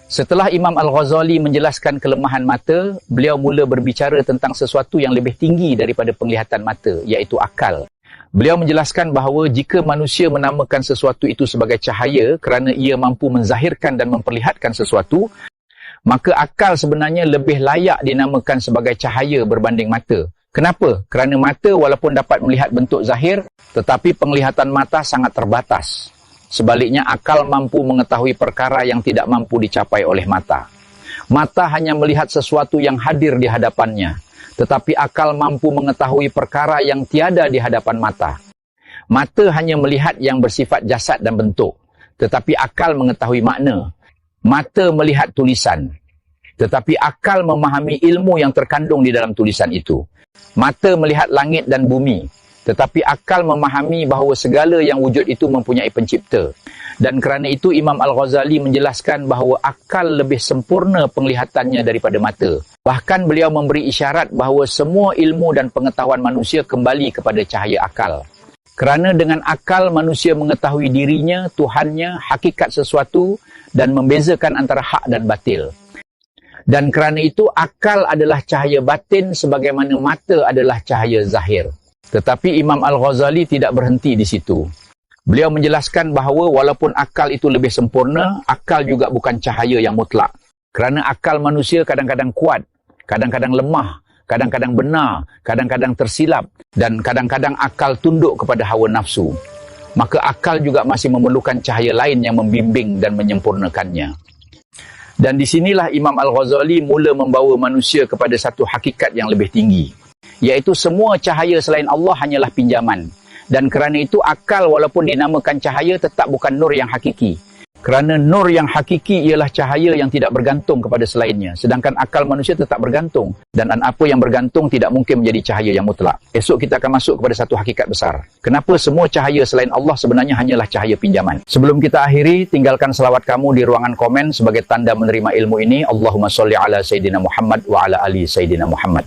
Setelah Imam Al-Ghazali menjelaskan kelemahan mata, beliau mula berbicara tentang sesuatu yang lebih tinggi daripada penglihatan mata, iaitu akal. Beliau menjelaskan bahawa jika manusia menamakan sesuatu itu sebagai cahaya kerana ia mampu menzahirkan dan memperlihatkan sesuatu, maka akal sebenarnya lebih layak dinamakan sebagai cahaya berbanding mata. Kenapa? Kerana mata walaupun dapat melihat bentuk zahir, tetapi penglihatan mata sangat terbatas. Sebaliknya, akal mampu mengetahui perkara yang tidak mampu dicapai oleh mata. Mata hanya melihat sesuatu yang hadir di hadapannya, tetapi akal mampu mengetahui perkara yang tiada di hadapan mata. Mata hanya melihat yang bersifat jasad dan bentuk, tetapi akal mengetahui makna. Mata melihat tulisan, tetapi akal memahami ilmu yang terkandung di dalam tulisan itu. Mata melihat langit dan bumi, tetapi akal memahami bahawa segala yang wujud itu mempunyai pencipta. Dan kerana itu Imam Al-Ghazali menjelaskan bahawa akal lebih sempurna penglihatannya daripada mata. Bahkan beliau memberi isyarat bahawa semua ilmu dan pengetahuan manusia kembali kepada cahaya akal. Kerana dengan akal manusia mengetahui dirinya, Tuhannya, hakikat sesuatu dan membezakan antara hak dan batil. Dan kerana itu akal adalah cahaya batin sebagaimana mata adalah cahaya zahir. Tetapi Imam Al-Ghazali tidak berhenti di situ. Beliau menjelaskan bahawa walaupun akal itu lebih sempurna, akal juga bukan cahaya yang mutlak. Kerana akal manusia kadang-kadang kuat, kadang-kadang lemah, kadang-kadang benar, kadang-kadang tersilap, dan kadang-kadang akal tunduk kepada hawa nafsu. Maka akal juga masih memerlukan cahaya lain yang membimbing dan menyempurnakannya. Dan di sinilah Imam Al-Ghazali mula membawa manusia kepada satu hakikat yang lebih tinggi, iaitu semua cahaya selain Allah hanyalah pinjaman. Dan kerana itu akal walaupun dinamakan cahaya tetap bukan nur yang hakiki. Kerana nur yang hakiki ialah cahaya yang tidak bergantung kepada selainnya. Sedangkan akal manusia tetap bergantung. Dan apa yang bergantung tidak mungkin menjadi cahaya yang mutlak. Esok kita akan masuk kepada satu hakikat besar. Kenapa semua cahaya selain Allah sebenarnya hanyalah cahaya pinjaman. Sebelum kita akhiri, tinggalkan selawat kamu di ruangan komen sebagai tanda menerima ilmu ini. Allahumma sholli ala Sayyidina Muhammad wa ala ali Sayyidina Muhammad.